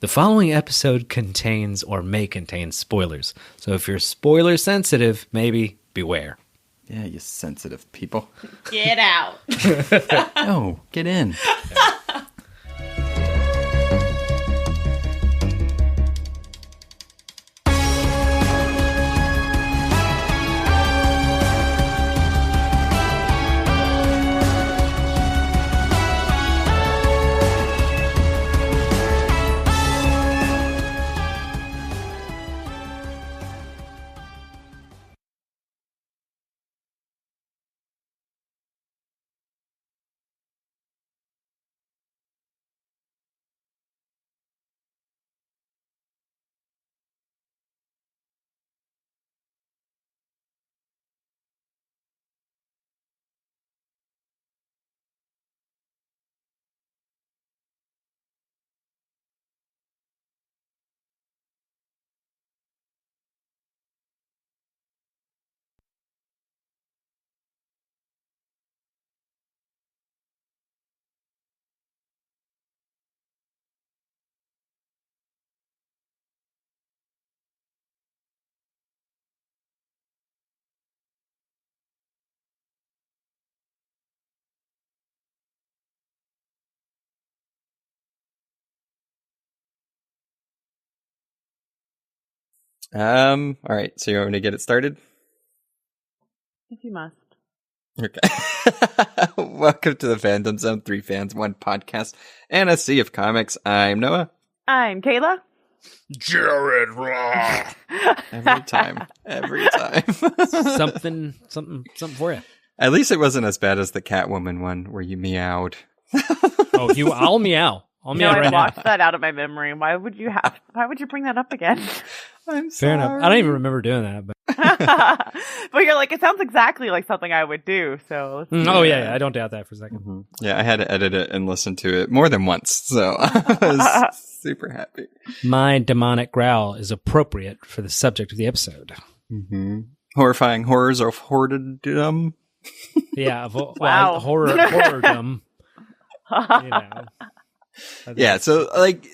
The following episode contains or may contain spoilers. So if you're spoiler sensitive, maybe beware. Yeah, you sensitive people. Get out. No, get in. All right, so you want me to get it started? If you must. Okay. Welcome to the Fandom Zone, 3 fans, 1 podcast, and a sea of comics. I'm Noah. I'm Kayla. Jared. Every time. Something for you. At least it wasn't as bad as the Catwoman one where you meowed. Oh, I'll meow. I'll meow I right washed now. that out of my memory. Why would you bring that up again? I'm Fair sorry. enough. I don't even remember doing that. But But you're like, it sounds exactly like something I would do. So oh yeah, I don't doubt that for a second. Mm-hmm. Yeah, I had to edit it and listen to it more than once, so I was super happy. My demonic growl is appropriate for the subject of the episode. Mm-hmm. Horrifying horrors of horrordom. Yeah, Wow. horrordom. You know. Yeah, so like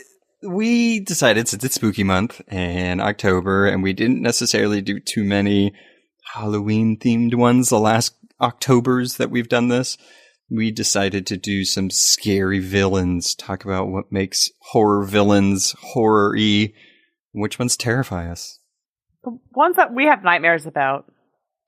we decided since it's spooky month in October, and we didn't necessarily do too many Halloween themed ones the last Octobers that we've done this. We decided to do some scary villains, talk about what makes horror villains horror-y, which ones terrify us. The ones that we have nightmares about.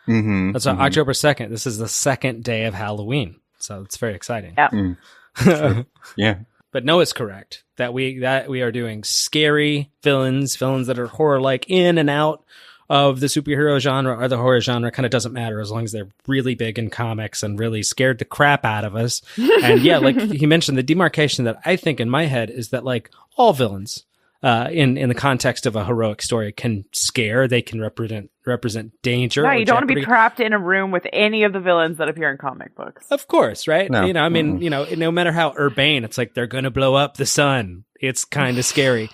Mm-hmm. That's October 2nd. This is the second day of Halloween, so it's very exciting. Yeah. Yeah. But Noah's correct that we are doing scary villains that are horror-like in and out of the superhero genre or the horror genre. Kind of doesn't matter as long as they're really big in comics and really scared the crap out of us. And yeah, like he mentioned, the demarcation that I think in my head is that like all villains in the context of a heroic story can scare. They can represent danger. No, or you don't want to jeopardy. be trapped in a room with any of the villains that appear in comic books. Of course, right? No. You know, I mean, you know, no matter how urbane, it's like they're going to blow up the sun. It's kind of scary.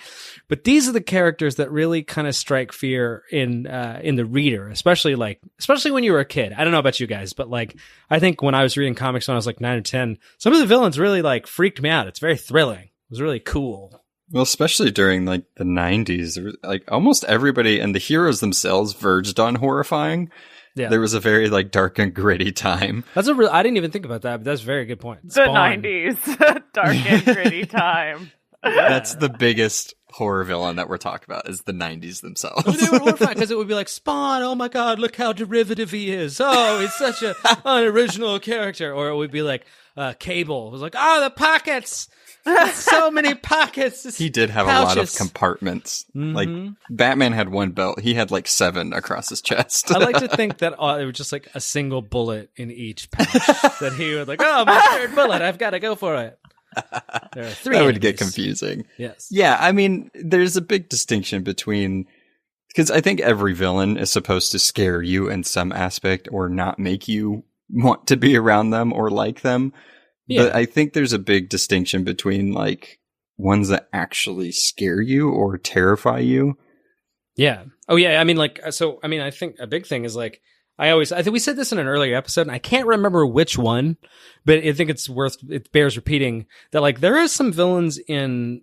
But these are the characters that really kind of strike fear in the reader, especially when you were a kid. I don't know about you guys, but like I think when I was reading comics when I was like 9 or 10, some of the villains really like freaked me out. It's very thrilling. It was really cool. Well, especially during like the 90s, there was, like almost everybody and the heroes themselves verged on horrifying. Yeah. There was a very like dark and gritty time. That's a real. I didn't even think about that, but that's a very good point. The Spawn. 90s. Dark and gritty time. That's the biggest horror villain that we're talking about is the 90s themselves. They were horrified because it would be like Spawn. Oh my God, look how derivative he is. Oh, he's such an unoriginal character. Or it would be like Cable. It was like, oh, the pockets. So many pockets. He did have pouches. a lot of compartments. Mm-hmm. Like Batman had one belt. He had like 7 across his chest. I like to think that it was just like a single bullet in each pouch that he would like, oh, my third bullet. I've got to go for it. There are 3 That would get enemies. confusing. Yes. Yeah, I mean, there's a big distinction between, because I think every villain is supposed to scare you in some aspect or not make you want to be around them or like them. Yeah. But I think there's a big distinction between like ones that actually scare you or terrify you. Yeah. Oh, yeah. I mean, like, so, I mean, I think a big thing is like, I think we said this in an earlier episode, and I can't remember which one, but I think it bears repeating that like there are some villains in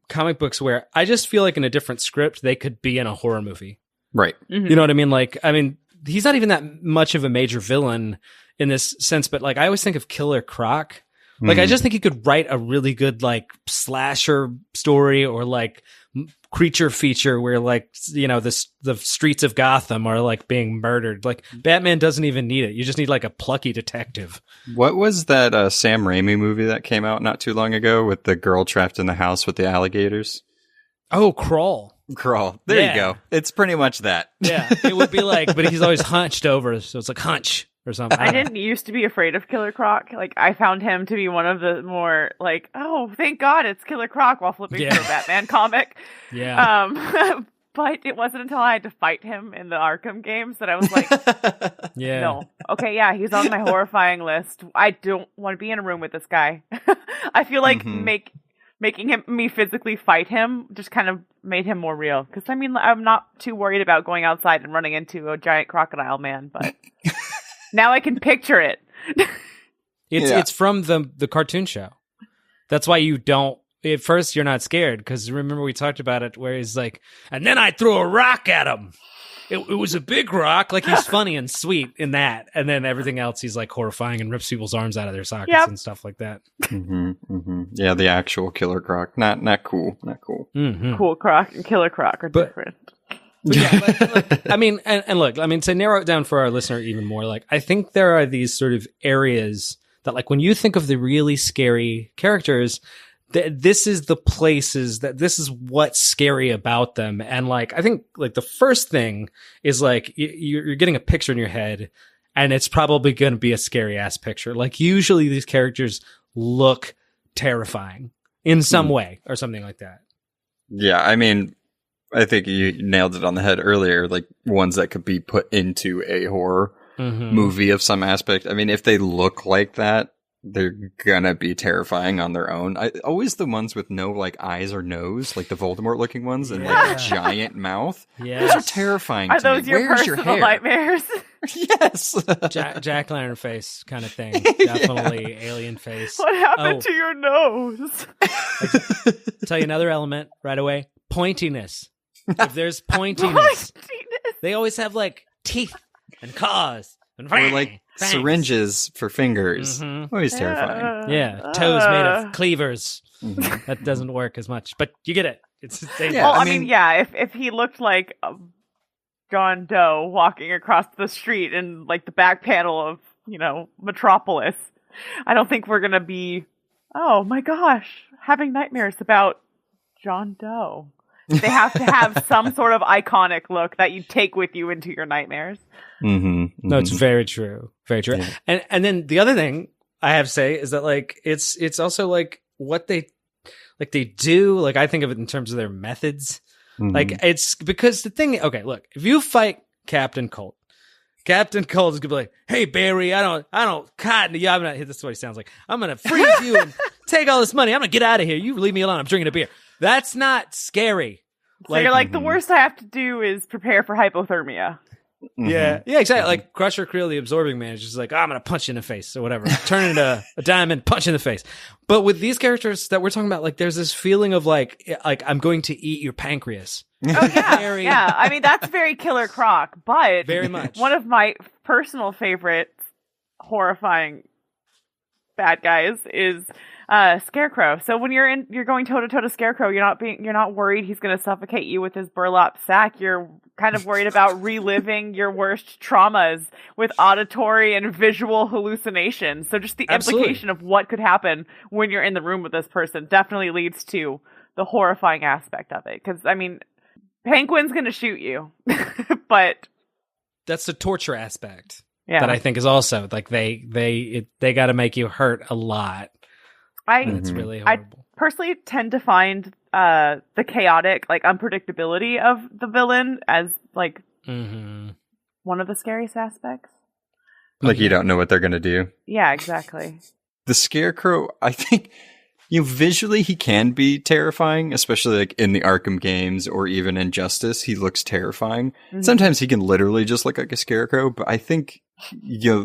comic books where I just feel like in a different script they could be in a horror movie. Right. Mhm. You know what I mean? Like, I mean, he's not even that much of a major villain in this sense, but like I always think of Killer Croc. Like, I just think he could write a really good like slasher story or like creature feature where like, you know, the streets of Gotham are like being murdered. Like Batman doesn't even need it. You just need like a plucky detective. What was that Sam Raimi movie that came out not too long ago with the girl trapped in the house with the alligators? Oh, Crawl. Crawl. There you go. It's pretty much that. Yeah, it would be like, but he's always hunched over, so it's like hunch or something. I didn't used to be afraid of Killer Croc. Like, I found him to be one of the more, like, oh, thank God it's Killer Croc while flipping through a Batman comic. Yeah. But it wasn't until I had to fight him in the Arkham games that I was like, Yeah. no. Okay, yeah, he's on my horrifying list. I don't want to be in a room with this guy. I feel like making me physically fight him just kind of made him more real. Because, I mean, I'm not too worried about going outside and running into a giant crocodile man, but... Now I can picture it. It's from the cartoon show. That's why you don't. At first, you're not scared because remember we talked about it where he's like, and then I threw a rock at him. It was a big rock. Like he's funny and sweet in that, and then everything else he's like horrifying and rips people's arms out of their sockets and stuff like that. Yeah, the actual Killer Croc, not cool, not cool. Cool Croc and Killer Croc are different. But yeah, like, I mean, and look, I mean, to narrow it down for our listener even more, like, I think there are these sort of areas that, like, when you think of the really scary characters, this is the places that this is what's scary about them. And, like, I think, like, the first thing is, like, you're getting a picture in your head, and it's probably going to be a scary ass picture. Like, usually these characters look terrifying in some way or something like that. Yeah, I mean, I think you nailed it on the head earlier, like ones that could be put into a horror movie of some aspect. I mean, if they look like that, they're gonna be terrifying on their own. Always the ones with no like eyes or nose, like the Voldemort looking ones and like a giant mouth. Yeah, those are terrifying. Are to those me. your Where's personal your hair? nightmares? Yes, Jack-o'-lantern face kind of thing. Definitely alien face. What happened to your nose? Tell you another element right away. Pointiness. If there's pointiness, they always have like teeth and claws and or like fangs. Syringes for fingers. Always terrifying. Yeah, toes made of cleavers. That doesn't work as much, but you get it. It's the same. Well, I mean, yeah. If he looked like John Doe walking across the street in like the back panel of Metropolis, I don't think we're gonna be. Oh my gosh, having nightmares about John Doe. They have to have some sort of iconic look that you take with you into your nightmares. No, it's very true. Very true. Yeah. And then the other thing I have to say is that like it's also like what they do. Like I think of it in terms of their methods. Like it's because the thing. Okay, look, if you fight Captain Colt is gonna be like, "Hey Barry, I don't cotton to you. I'm not." This is what he sounds like. I'm gonna freeze you and take all this money. I'm gonna get out of here. You leave me alone. I'm drinking a beer. That's not scary. So you're like, the worst I have to do is prepare for hypothermia. Yeah, exactly. Like Crusher Creel, the absorbing man, is just like, I'm going to punch you in the face or whatever. Turn into a diamond, punch in the face. But with these characters that we're talking about, like, there's this feeling of like I'm going to eat your pancreas. Oh, yeah. Yeah. I mean, that's very Killer Croc, but very much. One of my personal favorite horrifying bad guys is Scarecrow. So when you're going toe to toe to Scarecrow, you're not worried he's going to suffocate you with his burlap sack. You're kind of worried about reliving your worst traumas with auditory and visual hallucinations. So just the implication of what could happen when you're in the room with this person definitely leads to the horrifying aspect of it. Because I mean, Penguin's going to shoot you, but that's the torture aspect that I think is also like they got to make you hurt a lot. It's really horrible. I personally tend to find the chaotic, like, unpredictability of the villain as, like, one of the scariest aspects. Like, you don't know what they're going to do. Yeah, exactly. The Scarecrow, I think, visually he can be terrifying, especially like in the Arkham games or even in Justice. He looks terrifying. Mm-hmm. Sometimes he can literally just look like a scarecrow, but I think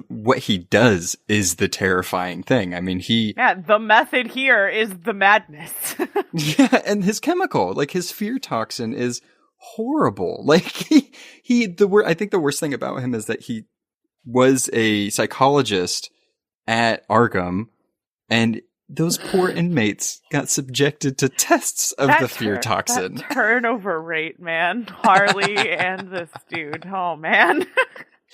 what he does is the terrifying thing. I mean, the method here is the madness. Yeah, and his chemical, like his fear toxin, is horrible. Like I think the worst thing about him is that he was a psychologist at Arkham, and those poor inmates got subjected to tests of the fear toxin. That turnover rate, man. Harley and this dude. Oh, man.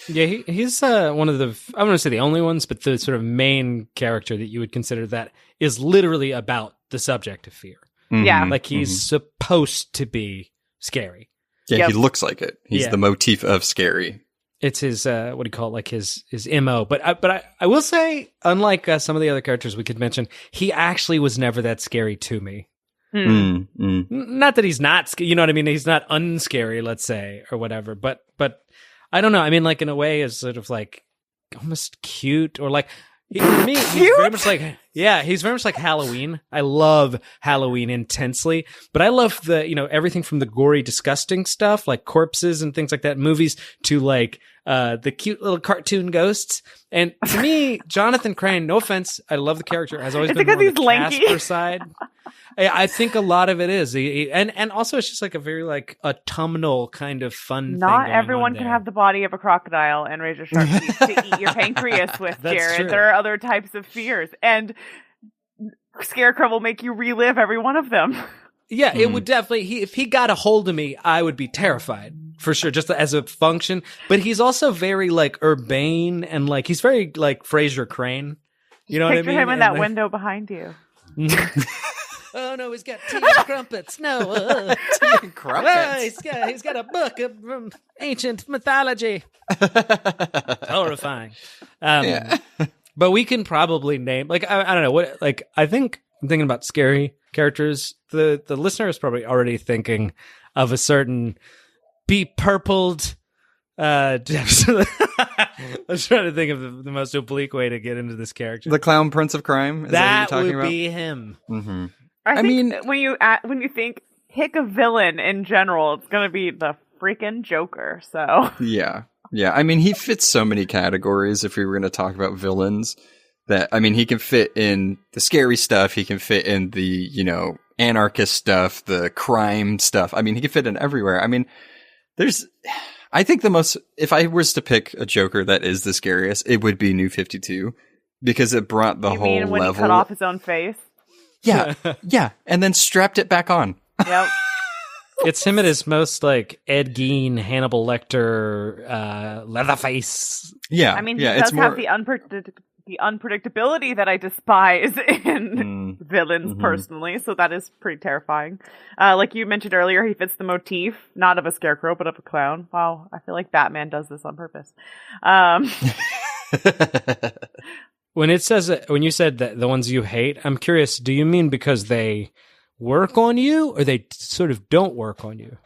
Yeah, he's one of the, I wouldn't say the only ones, but the sort of main character that you would consider that is literally about the subject of fear. Mm-hmm. Yeah. Like he's supposed to be scary. Yeah, He looks like it. He's the motif of scary. It's his, what do you call it? Like his MO. But I will say, unlike some of the other characters we could mention, he actually was never that scary to me. Not that he's not, you know what I mean? He's not unscary, let's say, or whatever. But I don't know. I mean, like in a way, is sort of like almost cute, or like for me, he's very much like he's very much like Halloween. I love Halloween intensely, but I love the everything from the gory, disgusting stuff like corpses and things like that, movies, to like the cute little cartoon ghosts. And to me, Jonathan Crane, no offense, I love the character, has always been more on the Casper side. I think a lot to it is, and also it's just like a very like autumnal kind of fun thing. Not everyone can have the body of a crocodile and razor sharp teeth to eat your pancreas with, Jared. True. There are other types of fears, and Scarecrow will make you relive every one of them. Yeah, it would definitely. If he got a hold of me, I would be terrified for sure, just as a function. But he's also very like urbane, and like he's very like Fraser Crane. You know what I mean? Picture him in that window behind you. Oh no, he's got tea and crumpets. No, tea and crumpets. He's got a book of ancient mythology. Horrifying. But we can probably name, like, I don't know what, like, I think I'm thinking about scary characters. The listener is probably already thinking of a certain be-purpled. I was trying to think of the most oblique way to get into this character. The Clown Prince of Crime. Is that what you're would talking be about? him. Mm-hmm. I mean, when you think pick a villain in general, it's gonna be the freaking Joker. So yeah. I mean, he fits so many categories. If we were going to talk about villains, that I mean, he can fit in the scary stuff. He can fit in the anarchist stuff, the crime stuff. I mean, he can fit in everywhere. I mean, I think if I was to pick a Joker that is the scariest, it would be New 52, because it brought the whole mean when level. He cut off his own face? Yeah, and then strapped it back on. Yep. It's him at his most like Ed Gein, Hannibal Lecter, Leatherface. Yeah, I mean, he does have the unpredictability that I despise in villains personally, so that is pretty terrifying. Like you mentioned earlier, he fits the motif, not of a scarecrow, but of a clown. Wow, I feel like Batman does this on purpose. When you said that the ones you hate, I'm curious, do you mean because they work on you, or they sort of don't work on you?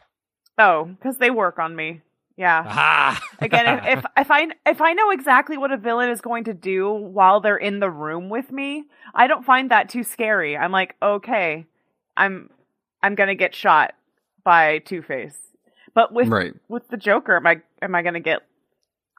Oh, because they work on me. Yeah. Again, if I know exactly what a villain is going to do while they're in the room with me, I don't find that too scary. I'm like, okay, I'm gonna get shot by Two-Face. But with the Joker, am I gonna get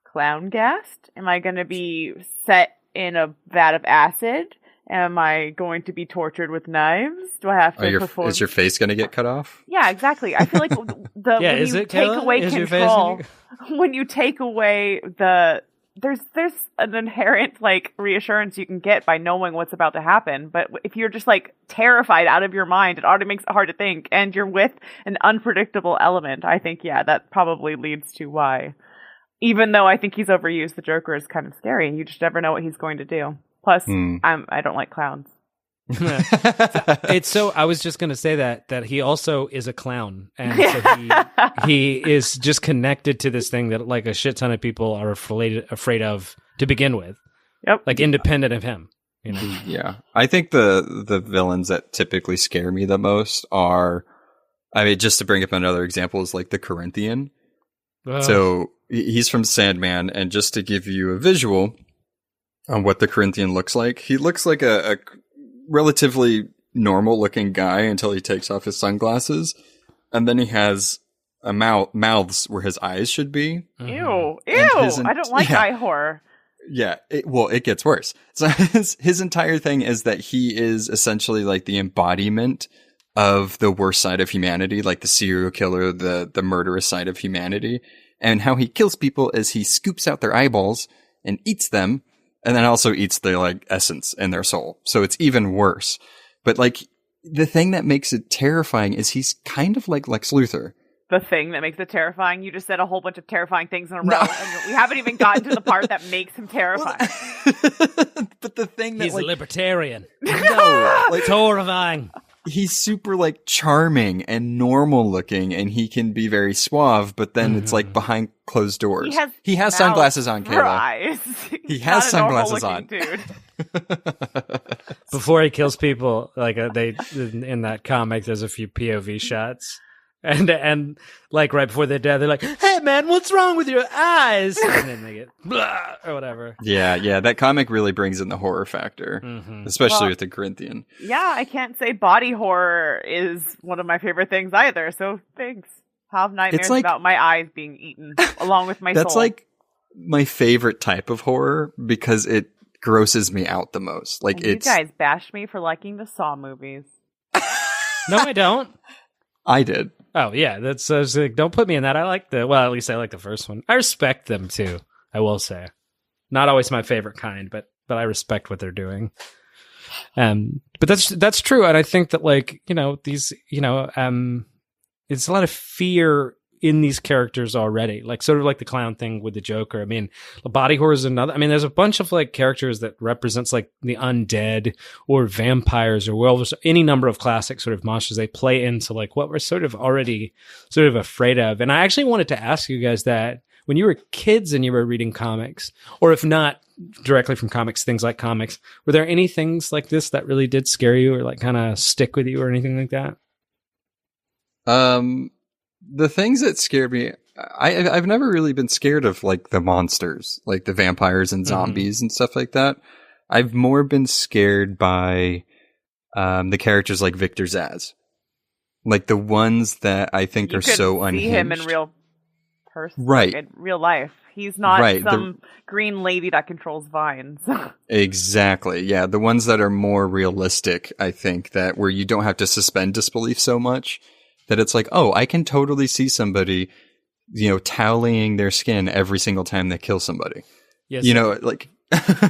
clown gassed? Am I gonna be set in a vat of acid? Am I going to be tortured with knives? Do I have to perform? Is your face going to get cut off? Yeah, exactly. I feel like when you take away control, when you take away there's an inherent like reassurance you can get by knowing what's about to happen. But if you're just like terrified out of your mind, it already makes it hard to think, and you're with an unpredictable element. I think that probably leads to why. Even though I think he's overused, the Joker is kind of scary, and you just never know what he's going to do. Plus, I don't like clowns. I was just going to say that he also is a clown, and so he is just connected to this thing that like a shit ton of people are afraid of to begin with. Yep, like independent of him. Yeah, I think the villains that typically scare me the most are, I mean, just to bring up another example, is like the Corinthian. So he's from Sandman, and just to give you a visual on what the Corinthian looks like, he looks like a relatively normal looking guy until he takes off his sunglasses. And then he has a mouths where his eyes should be. Ew. And I don't like eye horror. Yeah, it gets worse. So his entire thing is that he is essentially like the embodiment of the worst side of humanity, like the serial killer, the murderous side of humanity. And how he kills people is he scoops out their eyeballs and eats them, and then also eats their like essence and their soul. So it's even worse. But like the thing that makes it terrifying is he's kind of like Lex Luthor. The thing that makes it terrifying. You just said a whole bunch of terrifying things in a row, and we haven't even gotten to the part that makes him terrifying. But the thing that he's a libertarian. No, like Horrifying. He's super like charming and normal looking, and he can be very suave. But then it's like behind closed doors. He has sunglasses on, Kayla. He has sunglasses on. Dude. Before he kills people, like they in that comic, there's a few POV shots. And like right before they're dead, they're like, "Hey man, what's wrong with your eyes?" And then they get blah or whatever. Yeah, that comic really brings in the horror factor, especially with the Corinthian. Yeah, I can't say body horror is one of my favorite things either. So thanks. I have nightmares about my eyes being eaten along with my soul. That's like my favorite type of horror because it grosses me out the most. Like you guys bash me for liking the Saw movies. No, I don't. I did. Oh yeah, that's like, don't put me in that. At least I like the first one. I respect them too. I will say, not always my favorite kind, but I respect what they're doing. But that's true, and I think that like these it's a lot of fear in these characters already, like sort of like the clown thing with the Joker. I mean, body horror is another. I mean, there's a bunch of like characters that represents like the undead or vampires or werewolves, any number of classic sort of monsters. They play into like what we're sort of already sort of afraid of. And I actually wanted to ask you guys that when you were kids and you were reading comics, or if not directly from comics, things like comics, were there any things like this that really did scare you or like kind of stick with you or anything like that? The things that scared me, I've never really been scared of like the monsters, like the vampires and zombies and stuff like that. I've more been scared by the characters like Victor Zsasz, like the ones that I think are so unhinged. You see him in real person, right? In real life, he's not some green lady that controls vines. Exactly, yeah. The ones that are more realistic, I think, that where you don't have to suspend disbelief so much. That it's like, oh, I can totally see somebody, tallying their skin every single time they kill somebody. Yes, like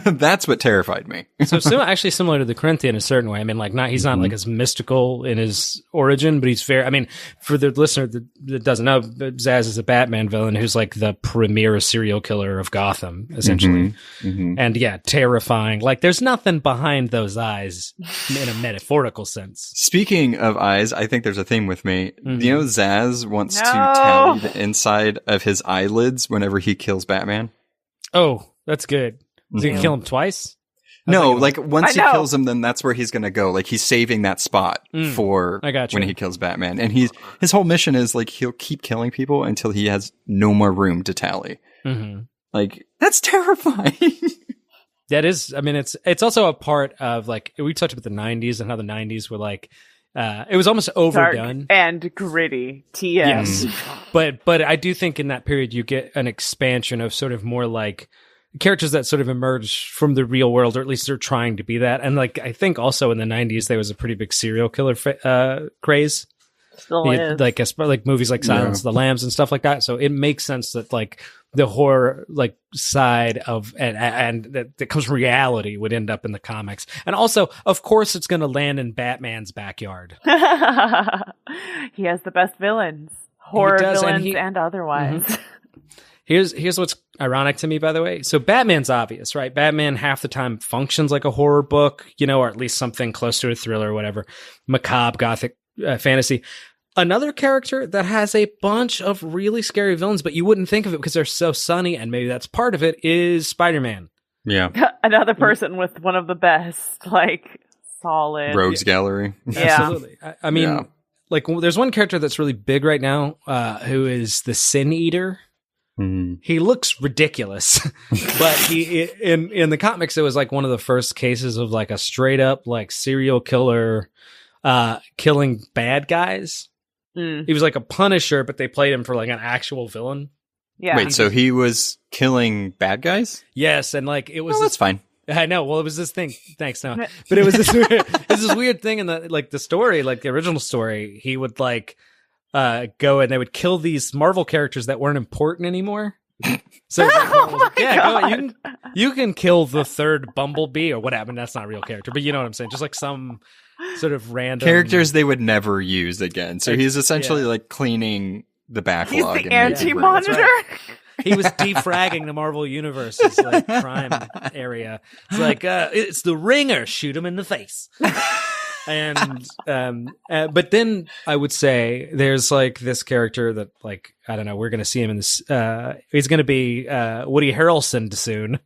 that's what terrified me. So actually similar to the Corinthian in a certain way. I mean, like he's not like as mystical in his origin, but he's very. I mean, for the listener that doesn't know, Zsasz is a Batman villain who's like the premier serial killer of Gotham, essentially, and yeah, terrifying. Like, there's nothing behind those eyes in a metaphorical sense. Speaking of eyes, I think there's a theme with me. Zsasz wants to tally the inside of his eyelids whenever he kills Batman. Oh, that's good. So you can kill him twice? No, like once he kills him, then that's where he's going to go. Like he's saving that spot for when he kills Batman. And his whole mission is like he'll keep killing people until he has no more room to tally. Like that's terrifying. That is, I mean, it's also a part of like, we talked about the 90s and how the 90s were like, it was almost overdone. Dark and gritty. TM. Yes. But I do think in that period you get an expansion of sort of more like characters that sort of emerge from the real world, or at least they're trying to be that. And like, I think also in the 90s, there was a pretty big serial killer craze. Still is. Like movies like Silence of the Lambs and stuff like that. So it makes sense that like the horror like side of and that comes from reality would end up in the comics. And also, of course, it's going to land in Batman's backyard. He has the best villains, horror villains and otherwise. Here's what's ironic to me, by the way. So Batman's obvious, right? Batman half the time functions like a horror book, or at least something close to a thriller or whatever, macabre, gothic fantasy. Another character that has a bunch of really scary villains, but you wouldn't think of it because they're so sunny, and maybe that's part of it, is Spider-Man. Yeah. Another person with one of the best, like, solid... Rogues Gallery. Yeah. Absolutely. I mean, like, there's one character that's really big right now, who is the Sin Eater. He looks ridiculous, but he in the comics it was like one of the first cases of like a straight up like serial killer killing bad guys. He was like a Punisher, but they played him for like an actual villain. Yeah. Wait, so he was killing bad guys? Yes, and like it was. Well, that's fine. I know. Well, it was this thing. Thanks, no. But it was this weird thing in the story, like the original story. He would like go and they would kill these Marvel characters that weren't important anymore. So go, you can kill the third Bumblebee or whatever. I mean, that's not a real character, but you know what I'm saying. Just like some sort of random characters they would never use again. So he's essentially like cleaning the backlog. He's the anti-monitor. Right. He was defragging the Marvel Universe's like crime area. It's like it's the Ringer. Shoot him in the face. And but then I would say there's like this character that like I don't know, we're gonna see him in this he's gonna be Woody Harrelson soon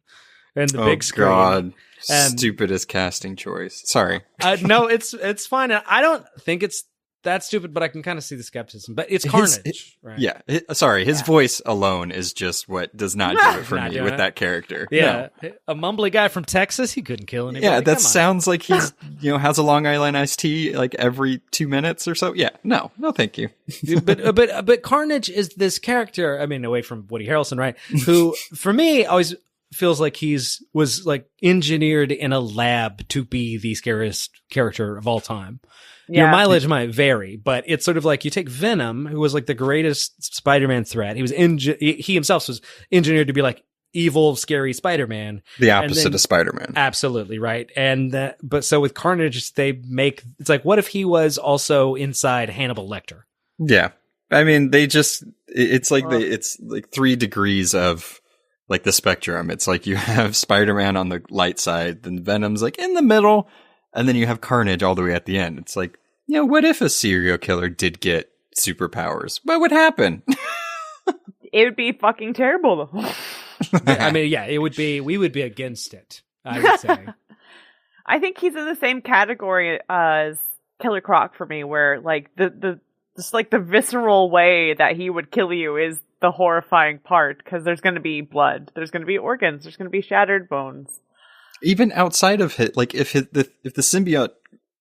in the big screen. God. Stupidest casting choice. Sorry. No, it's fine. I don't think it's that stupid, but I can kind of see the skepticism. But it's Carnage, right? Yeah. His voice alone is just what does not do it for me with that character. Yeah. No. A mumbly guy from Texas, he couldn't kill anybody. Yeah, that sounds like he's, has a Long Island iced tea like every 2 minutes or so. Yeah. No, thank you. but Carnage is this character, I mean, away from Woody Harrelson, right? Who, for me, always feels like was like engineered in a lab to be the scariest character of all time. Your mileage might vary, but it's sort of like you take Venom, who was like the greatest Spider-Man threat. He was he himself was engineered to be like evil, scary Spider-Man. The opposite of Spider-Man. Absolutely, right. And but so with Carnage, it's like, what if he was also inside Hannibal Lecter? Yeah. I mean, it's like 3 degrees of like the spectrum. It's like you have Spider-Man on the light side, then Venom's like in the middle, and then you have Carnage all the way at the end. It's like, what if a serial killer did get superpowers? What would happen? It would be fucking terrible, though. I mean, it would be, we would be against it, I would say. I think he's in the same category as Killer Croc for me, where like the just like the visceral way that he would kill you is the horrifying part, because there's going to be blood, there's going to be organs, there's going to be shattered bones. Even outside of it, like if the symbiote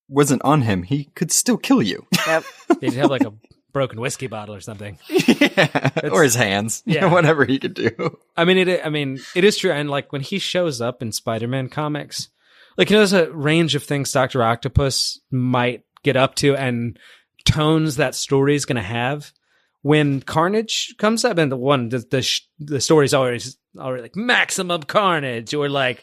wasn't on him, he could still kill you. Yep. He'd have like a broken whiskey bottle or something. Yeah, or his hands. Yeah, whatever he could do. I mean, it is true. And like when he shows up in Spider-Man comics, like there's a range of things Dr. Octopus might get up to and tones that story is going to have. When Carnage comes up, and the story's already like maximum carnage, or like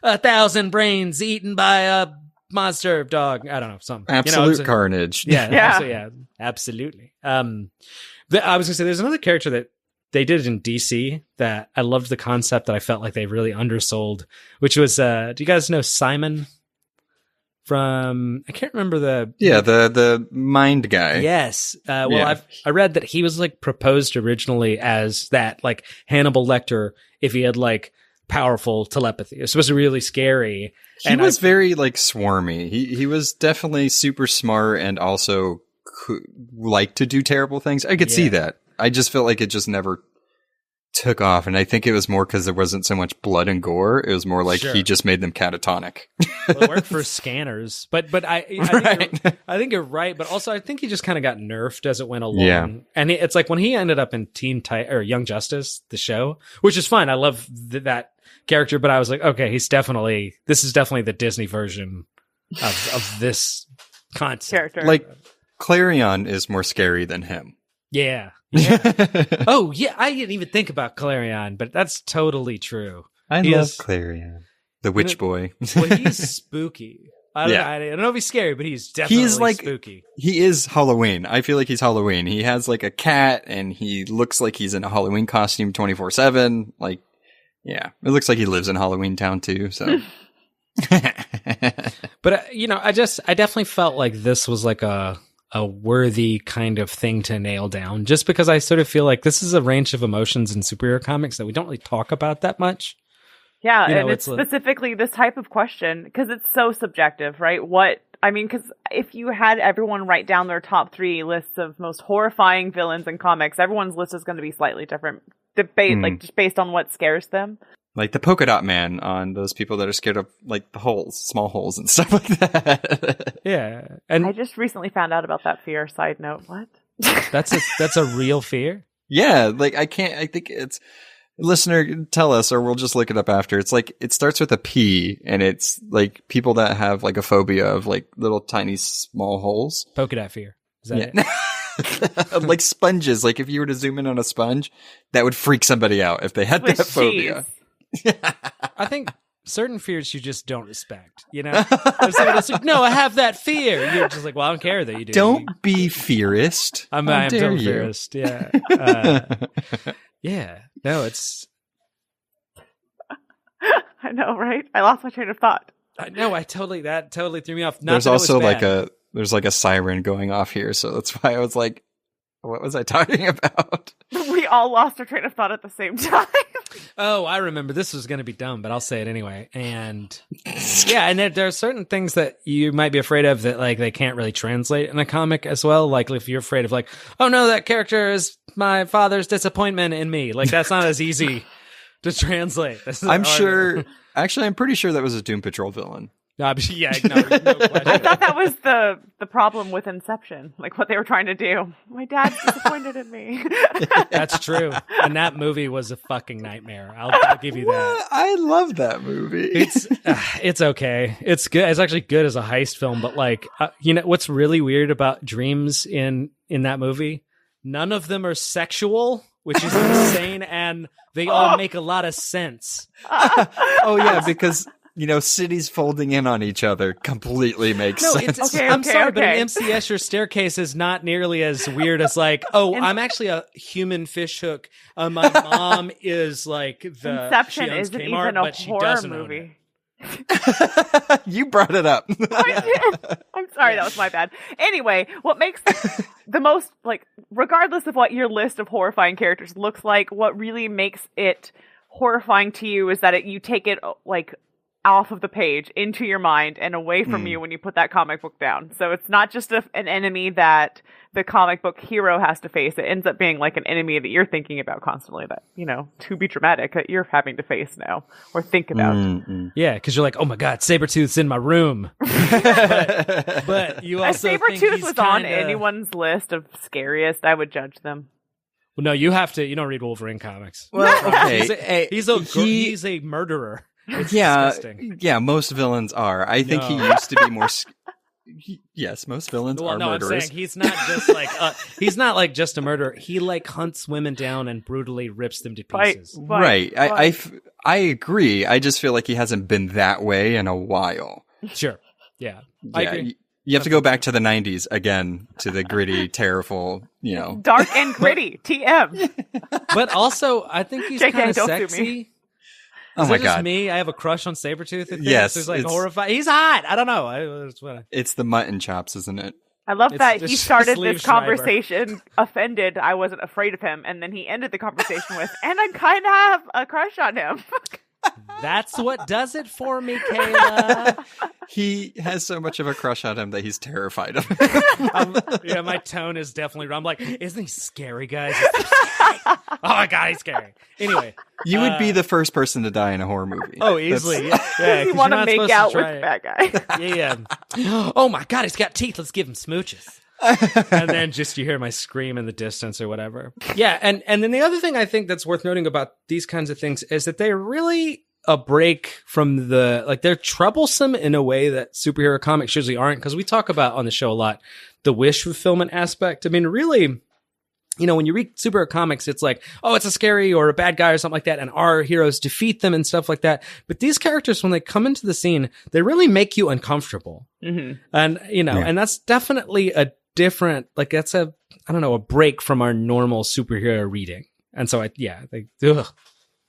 1,000 brains eaten by a monster dog. I don't know, something. Absolute carnage. Yeah, absolutely. I was gonna say there's another character that they did in DC that I loved the concept that I felt like they really undersold, which was do you guys know Simon? From I can't remember the mind guy. Yes. I read that he was like proposed originally as that like Hannibal Lecter if he had like powerful telepathy. It was supposed to be really scary. He was very like swarmy. He was definitely super smart and also liked to do terrible things. I could see that. I just felt like it just never took off, and I think it was more because there wasn't so much blood and gore. It was more like he just made them catatonic. Well, it worked for scanners, but I think you're right. But also, I think he just kind of got nerfed as it went along. Yeah. And it's like when he ended up in Young Justice, the show, which is fine. I love that character, but I was like, okay, this is definitely the Disney version of this concept. Character. Like Clarion is more scary than him. Yeah. Oh, yeah. I didn't even think about Clarion, but that's totally true. I love Clarion, the witch boy. Well, he's spooky. I don't know if he's scary, but he's definitely spooky. He is Halloween. I feel like he's Halloween. He has like a cat, and he looks like he's in a Halloween costume 24/7. Like, yeah, it looks like he lives in Halloween Town too. So, but I definitely felt like this was like a worthy kind of thing to nail down, just because I sort of feel like this is a range of emotions in superhero comics that we don't really talk about that much. Yeah, and it's specifically this type of question, because it's so subjective, right? Because if you had everyone write down their top 3 lists of most horrifying villains in comics, everyone's list is going to be slightly different debate, like just based on what scares them. Like the polka dot man on those people that are scared of like the holes, small holes and stuff like that. Yeah. And I just recently found out about that fear. Side note, what? that's a real fear? Yeah, like I think it's listener tell us or we'll just look it up after. It's like it starts with a P and it's like people that have like a phobia of like little tiny small holes. Polka dot fear. Is that it? Like sponges. Like if you were to zoom in on a sponge, that would freak somebody out if they had that phobia. I think certain fears you just don't respect, you know? If somebody's like, no, I have that fear. You're just like, well, I don't care that you do. Don't be fearist. I am totally fearist, yeah. Yeah. No, it's... I know, right? I lost my train of thought. No, that totally threw me off. There's also like a siren going off here, so that's why I was like, what was I talking about? We all lost our train of thought at the same time. Oh, I remember. This was going to be dumb, but I'll say it anyway. And yeah, and there are certain things that you might be afraid of that like they can't really translate in a comic as well. Like if you're afraid of like, oh no, that character is my father's disappointment in me. Like that's not as easy to translate. I'm pretty sure that was a Doom Patrol villain. Yeah, no question. I thought that was the problem with Inception, like what they were trying to do. My dad's disappointed in me. That's true, and that movie was a fucking nightmare. I'll give you that. I love that movie. It's okay. It's good. It's actually good as a heist film, but like, you know, what's really weird about dreams in that movie? None of them are sexual, which is insane, and they all make a lot of sense. Oh yeah, because. You know, cities folding in on each other completely makes sense. I'm sorry, but an MC Escher staircase is not nearly as weird as like, oh, I'm actually a human fishhook. My mom is like the Inception isn't Kmart, even a but she horror doesn't movie. You brought it up. I did. I'm sorry, that was my bad. Anyway, what makes the most, like, regardless of what your list of horrifying characters looks like, what really makes it horrifying to you is that you take it, like, off of the page into your mind and away from you when you put that comic book down. So it's not just an enemy that the comic book hero has to face. It ends up being like an enemy that you're thinking about constantly that, you know, to be dramatic, that you're having to face now or think about. Yeah, because you're like, oh my God, Sabretooth's in my room. but you also Sabretooth was on anyone's list of scariest, I would judge them. Well, no, you don't read Wolverine comics. Well, okay. He's a murderer. It's yeah, disgusting. Yeah, most villains are. I think he used to be more. Yes, most villains are murderers. I'm saying he's not just like he's not like just a murderer. He like hunts women down and brutally rips them to pieces. Right. I agree. I just feel like he hasn't been that way in a while. Sure. Yeah. I agree. You have to go back to the 90s again, to the gritty, terrible, you know. Dark and gritty, TM. But also, I think he's kind of sexy. Oh my God. Just me? I have a crush on Sabretooth. Yes. It's like horrifying. He's hot. I don't know. It's the mutton chops, isn't it? I love that he started this conversation offended I wasn't afraid of him, and then he ended the conversation with, and I kind of have a crush on him. That's what does it for me, Kayla. He has so much of a crush on him that he's terrified of him. Yeah, my tone is definitely wrong. I'm like, isn't he scary, guys? Oh my God, he's scary. Anyway. You would be the first person to die in a horror movie. Oh, easily. Yeah, you want to make out with the bad guy. Yeah. Oh my God, he's got teeth. Let's give him smooches. And then just you hear my scream in the distance or whatever. Yeah, and then the other thing I think that's worth noting about these kinds of things is that they're really a break from they're troublesome in a way that superhero comics usually aren't, because we talk about on the show a lot the wish fulfillment aspect. I mean, really, you know, when you read superhero comics, it's like, oh, it's a scary or a bad guy or something like that, and our heroes defeat them and stuff like that. But these characters, when they come into the scene, they really make you uncomfortable. Mm-hmm. And, you know, and that's definitely a different, like, that's a break from our normal superhero reading. And so, ugh.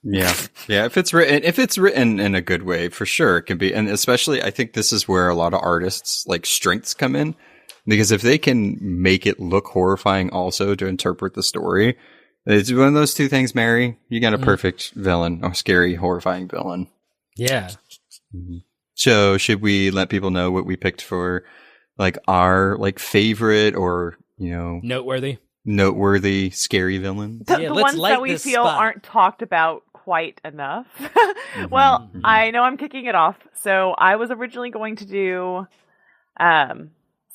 Yeah. If it's written in a good way, for sure it can be. And especially, I think this is where a lot of artists' like strengths come in, because if they can make it look horrifying also to interpret the story, it's one of those two things, Mary. You got a perfect villain, or scary, horrifying villain. Yeah. Mm-hmm. So should we let people know what we picked for like our like favorite or, you know, noteworthy? noteworthy, scary villains. The ones that we feel aren't talked about quite enough. Well, I know I'm kicking it off. So I was originally going to do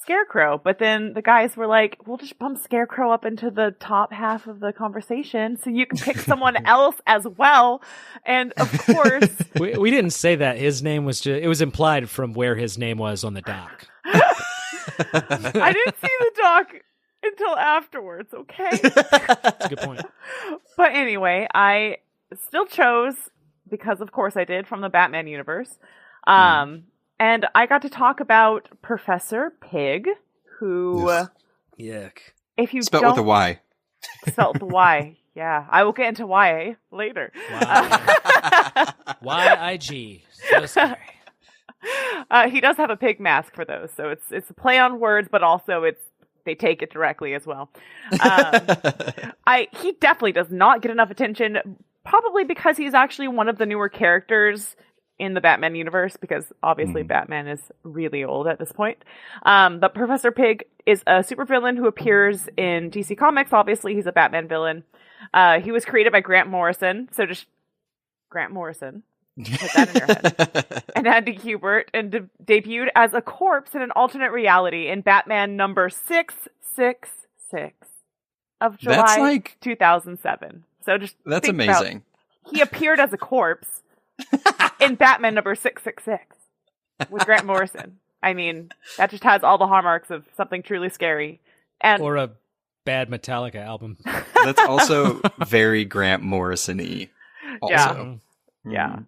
Scarecrow, but then the guys were like, we'll just bump Scarecrow up into the top half of the conversation so you can pick someone else as well. And of course... we didn't say that. His name was just... It was implied from where his name was on the doc. I didn't see the doc until afterwards, okay? That's a good point. But anyway, I still chose, because of course I did, from the Batman universe. And I got to talk about Professor Pig, who... Yuck. If you Spelled with a Y. Spelled with a Y, yeah. I will get into Y later. Y-I-G. So scary. He does have a pig mask for those, so it's a play on words, but also they take it directly as well. He definitely does not get enough attention, probably because he's actually one of the newer characters in the Batman universe, because obviously Batman is really old at this point. But Professor Pig is a supervillain who appears in DC Comics. Obviously, he's a Batman villain. He was created by Grant Morrison, so just Grant Morrison. Put that in your head. And Andy Kubert, and debuted as a corpse in an alternate reality in Batman number 666 of July 2007. So just that's amazing. He appeared as a corpse in Batman number 666 with Grant Morrison. I mean, that just has all the hallmarks of something truly scary. Or a bad Metallica album. That's also very Grant Morrison-y. Also. Yeah.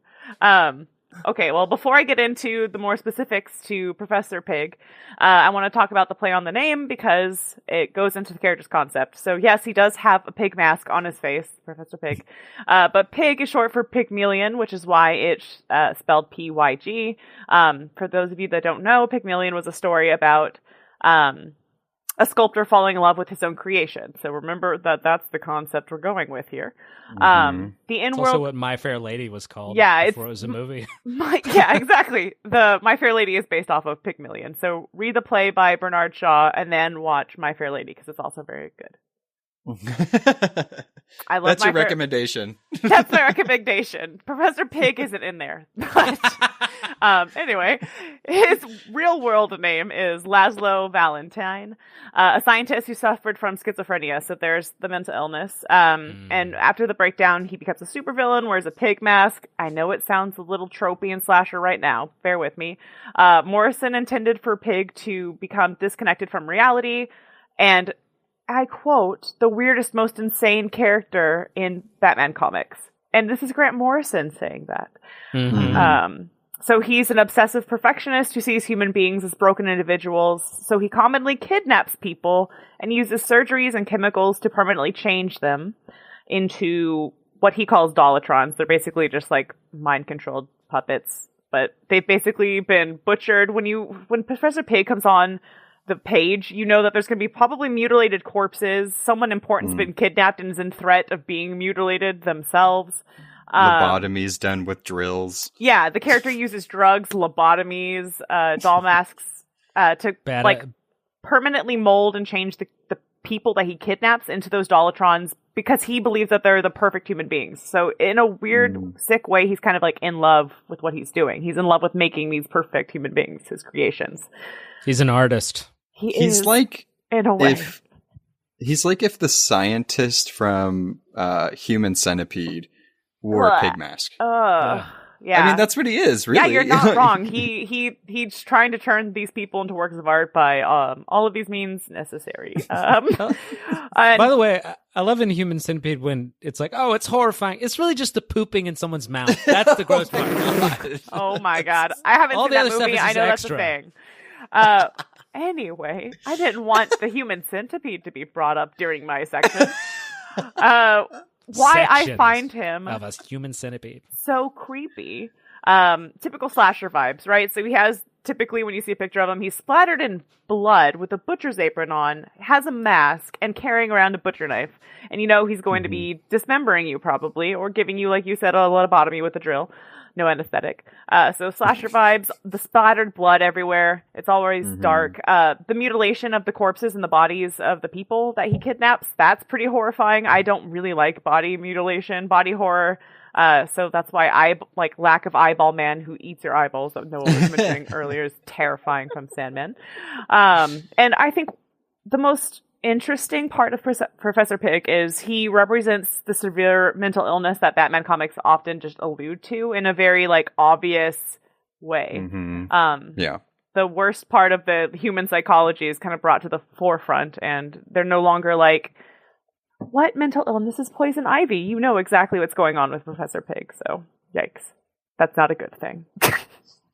Okay, well, before I get into the more specifics to Professor Pig, I want to talk about the play on the name because it goes into the character's concept. So yes, he does have a pig mask on his face, Professor Pig. But Pig is short for Pygmalion, which is why it's spelled P-Y-G. For those of you that don't know, Pygmalion was a story about a sculptor falling in love with his own creation. So remember that that's the concept we're going with here. The It's in-world... also what My Fair Lady was called before it was a movie. Yeah, exactly. The My Fair Lady is based off of Pygmalion. So read the play by Bernard Shaw and then watch My Fair Lady because it's also very good. I love That's your recommendation. That's my recommendation. Professor Pig isn't in there. But anyway, his real world name is Laszlo Valentine, a scientist who suffered from schizophrenia. So there's the mental illness. And after the breakdown, he becomes a supervillain, wears a pig mask. I know it sounds a little tropey and slasher right now. Bear with me. Morrison intended for Pig to become disconnected from reality and, I quote, the weirdest, most insane character in Batman comics. And this is Grant Morrison saying that. So he's an obsessive perfectionist who sees human beings as broken individuals. So he commonly kidnaps people and uses surgeries and chemicals to permanently change them into what he calls Dolatrons. They're basically just like mind-controlled puppets. But they've basically been butchered. When Professor Pig comes on the page, you know that there's going to be probably mutilated corpses. Someone important's been kidnapped and is in threat of being mutilated themselves. Lobotomies done with drills. Yeah, the character uses drugs, lobotomies, doll masks to permanently mold and change the people that he kidnaps into those Dolatrons because he believes that they're the perfect human beings. So in a weird, sick way, he's kind of like in love with what he's doing. He's in love with making these perfect human beings, his creations. He's an artist. He's like, in a way. He's like if the scientist from Human Centipede wore a pig mask. Yeah. I mean, that's what he is, really. Yeah, you're not wrong. He's trying to turn these people into works of art by all of these means necessary. By the way, I love in Human Centipede when it's like, oh, it's horrifying. It's really just the pooping in someone's mouth. That's the gross part. Oh my god. I haven't seen that movie. I know that's a thing. Anyway, I didn't want the Human Centipede to be brought up during my section. Why I find him of a Human Centipede so creepy. Typical slasher vibes, right? So he has, typically when you see a picture of him, he's splattered in blood with a butcher's apron on, has a mask, and carrying around a butcher knife. And you know he's going to be dismembering you probably, or giving you, like you said, a lobotomy with a drill. no anesthetic. So slasher vibes, the splattered blood everywhere. It's always dark. The mutilation of the corpses and the bodies of the people that he kidnaps, that's pretty horrifying. I don't really like body mutilation, body horror. So that's why lack of eyeball man who eats your eyeballs that Noah was mentioning earlier is terrifying from Sandman. And I think the most interesting part of Professor Pig is he represents the severe mental illness that Batman comics often just allude to in a very obvious way. The worst part of the human psychology is kind of brought to the forefront, and they're no longer what mental illness is poison ivy? You know exactly what's going on with Professor Pig, so yikes. That's not a good thing.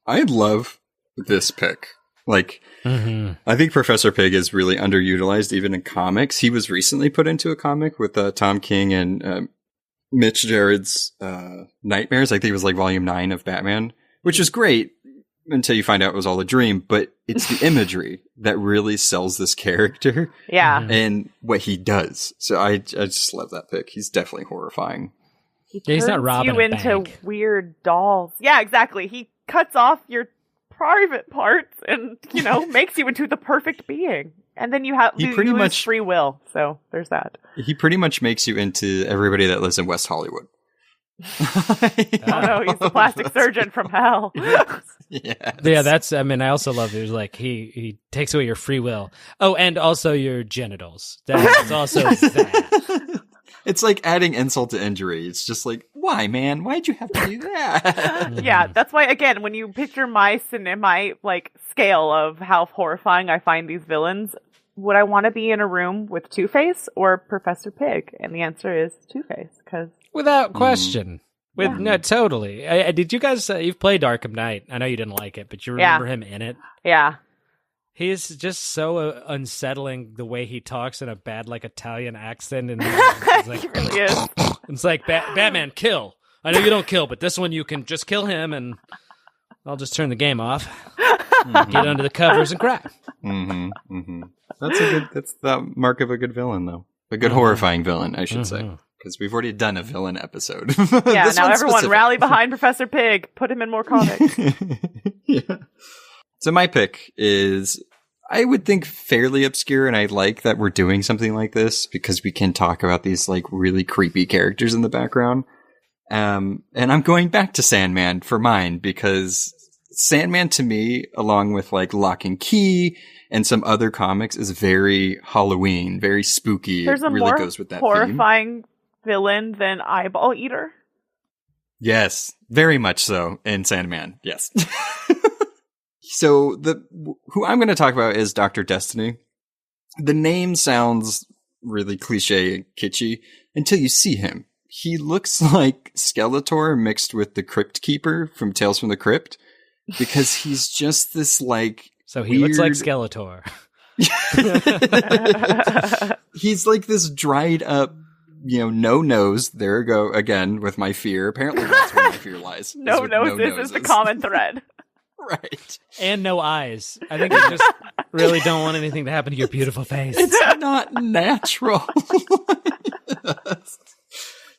I love this pick. I think Professor Pig is really underutilized even in comics. He was recently put into a comic with Tom King and Mitch Gerard's Nightmares. I think it was volume 9 of Batman, which is great until you find out it was all a dream. But it's the imagery that really sells this character and what he does. So I just love that pick. He's definitely horrifying. He's not robbing you into bank. Weird dolls. Yeah, exactly. He cuts off your private parts and makes you into the perfect being, and then you lose free will. So there's that. He pretty much makes you into everybody that lives in West Hollywood. Oh no, he's the plastic surgeon from hell. Yeah, that's. I mean, I also love it. It was he takes away your free will. Oh, and also your genitals. That's also that. It's adding insult to injury. It's just why, man? Why'd you have to do that? Yeah, that's why, again, when you picture my scale of how horrifying I find these villains, would I want to be in a room with Two-Face or Professor Pig? And the answer is Two-Face, because... Without question. No, totally. Did you guys... you've played Arkham Knight. I know you didn't like it, but you remember him in it? Yeah. He's just so unsettling the way he talks in a bad, Italian accent. And it's He really is. It's Batman, kill. I know you don't kill, but this one you can just kill him and I'll just turn the game off. Get under the covers and cry. That's the mark of a good villain, though. A good horrifying villain, I should say. Because we've already done a villain episode. Yeah, now everyone rally behind Professor Pig. Put him in more comics. Yeah. So my pick is, I would think, fairly obscure, and I like that we're doing something like this because we can talk about these really creepy characters in the background. And I'm going back to Sandman for mine because Sandman to me, along with Lock and Key and some other comics, is very Halloween, very spooky. There's it really goes with that horrifying villain than Eyeball Eater. Yes, very much so in Sandman. Yes. So who I'm going to talk about is Dr. Destiny. The name sounds really cliche and kitschy until you see him. He looks like Skeletor mixed with the Crypt Keeper from Tales from the Crypt, because he's just this So he looks like Skeletor. He's this dried up, no nose. There I go again with my fear. Apparently that's where my fear lies. No noses is the common thread. Right. And no eyes. I think you just really don't want anything to happen to your beautiful face. It's not natural.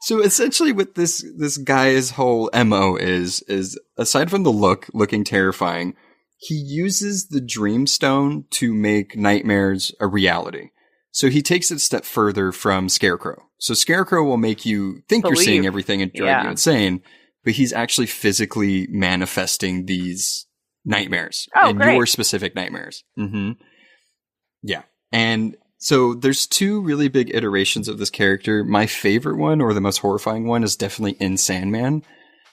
So essentially what this guy's whole MO is aside from the looking terrifying, he uses the Dreamstone to make nightmares a reality. So he takes it a step further from Scarecrow. So Scarecrow will make you think you're seeing everything and drive you insane, but he's actually physically manifesting these nightmares and your specific nightmares. Yeah. And so there's two really big iterations of this character. My favorite one, or the most horrifying one, is definitely in Sandman.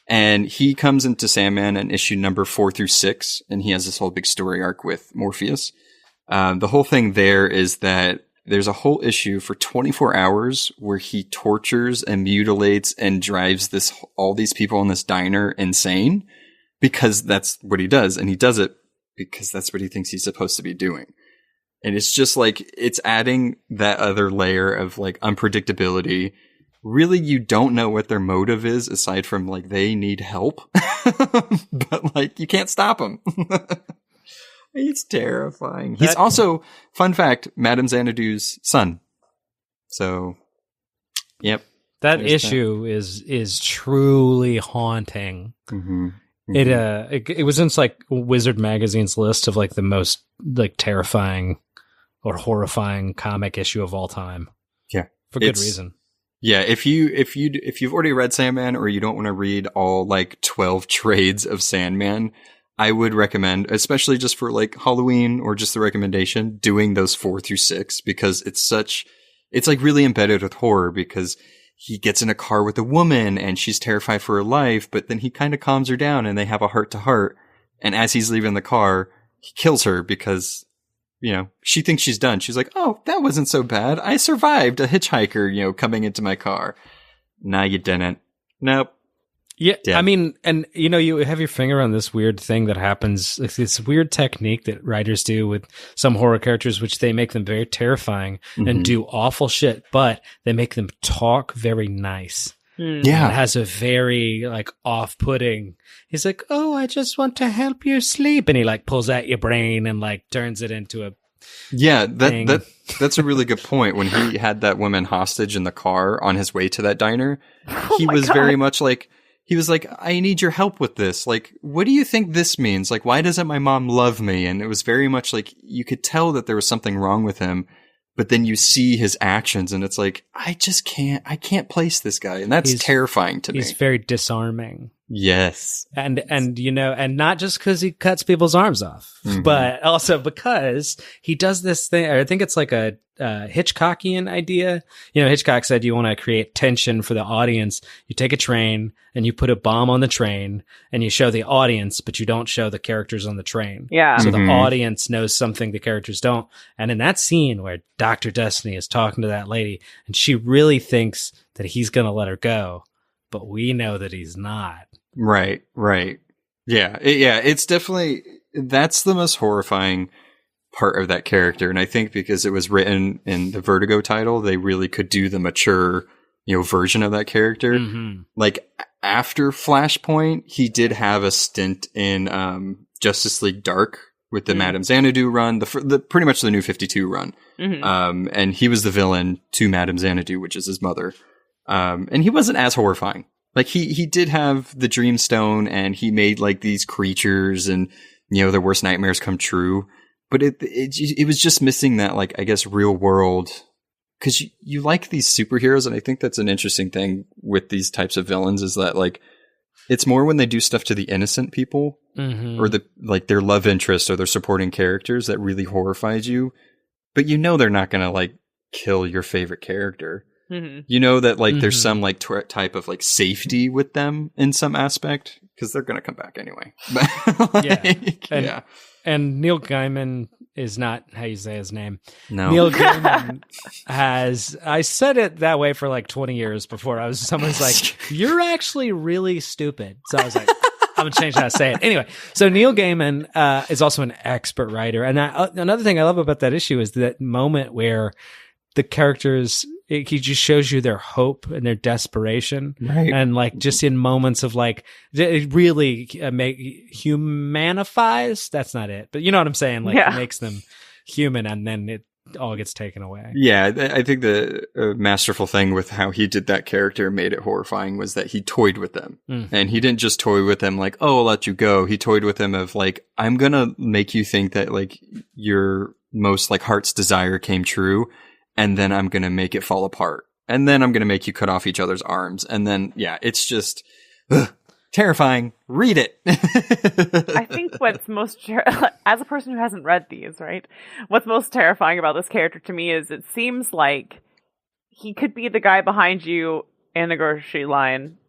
And he comes into Sandman in issue number 4 through 6, and he has this whole big story arc with Morpheus. The whole thing there is that there's a whole issue for 24 hours where he tortures and mutilates and drives all these people in this diner insane, because that's what he does. And he does it because that's what he thinks he's supposed to be doing. And it's just it's adding that other layer of unpredictability. Really, you don't know what their motive is aside from they need help, but you can't stop them. It's terrifying. He's also, fun fact, Madame Xanadu's son. So, yep. That issue is truly haunting. Mm-hmm. It was in like Wizard Magazine's list of like the most like terrifying or horrifying comic issue of all time. Yeah, for good reason. Yeah, if you've already read Sandman or you don't want to read all like 12 trades of Sandman, I would recommend, especially just for like Halloween or just the recommendation, doing those 4 through 6 because it's like really embedded with horror because he gets in a car with a woman and she's terrified for her life, but then he kind of calms her down and they have a heart to heart. And as he's leaving the car, he kills her because, she thinks she's done. She's like, oh, that wasn't so bad. I survived a hitchhiker, coming into my car. Nah, you didn't. Nope. Yeah, Dead. I mean, and you have your finger on this weird thing that happens, like this weird technique that writers do with some horror characters, which they make them very terrifying and do awful shit, but they make them talk very nice. Yeah. It has a very like off-putting. He's like, "Oh, I just want to help you sleep," and he like pulls out your brain and like turns it into a that's a really good point. When he had that woman hostage in the car on his way to that diner, he was very much like. He was like, I need your help with this. Like, what do you think this means? Like, why doesn't my mom love me? And it was very much like, you could tell that there was something wrong with him, but then you see his actions and it's like, I can't place this guy. And that's terrifying to me. He's very disarming. Yes. And not just because he cuts people's arms off, but also because he does this thing. I think it's like a Hitchcockian idea. Hitchcock said you want to create tension for the audience. You take a train and you put a bomb on the train and you show the audience, but you don't show the characters on the train. Yeah. So the audience knows something the characters don't. And in that scene where Dr. Destiny is talking to that lady and she really thinks that he's going to let her go, but we know that he's not. Right. Yeah. It's definitely, that's the most horrifying part of that character. And I think because it was written in the Vertigo title, they really could do the mature, version of that character. Like after Flashpoint, he did have a stint in, Justice League Dark with the Madame Xanadu run, the pretty much the New 52 run. And he was the villain to Madame Xanadu, which is his mother. And he wasn't as horrifying. Like he did have the Dreamstone and he made like these creatures and, their worst nightmares come true. But it was just missing that, like, I guess, real world. Cause you like these superheroes. And I think that's an interesting thing with these types of villains is that like, it's more when they do stuff to the innocent people or their love interest or their supporting characters that really horrifies you. But they're not going to like kill your favorite character. That like there's some like type of like safety with them in some aspect because they're going to come back anyway. And Neil Gaiman is not how you say his name. No. Neil Gaiman I said it that way for like 20 years before someone's like, you're actually really stupid. So I was like, I'm going to change how I say it. Anyway, so Neil Gaiman is also an expert writer. And another thing I love about that issue is that moment where the characters, he just shows you their hope and their desperation. Right. And like just in moments of like, it really humanifies. That's not it. But you know what I'm saying? Like it makes them human and then it all gets taken away. Yeah. I think the masterful thing with how he did that character and made it horrifying was that he toyed with them. And he didn't just toy with them like, oh, I'll let you go. He toyed with them of like, I'm going to make you think that like your most like heart's desire came true. And then I'm going to make it fall apart. And then I'm going to make you cut off each other's arms. And then, it's just terrifying. Read it. I think what's most, as a person who hasn't read these, right? What's most terrifying about this character to me is it seems like he could be the guy behind you in the grocery line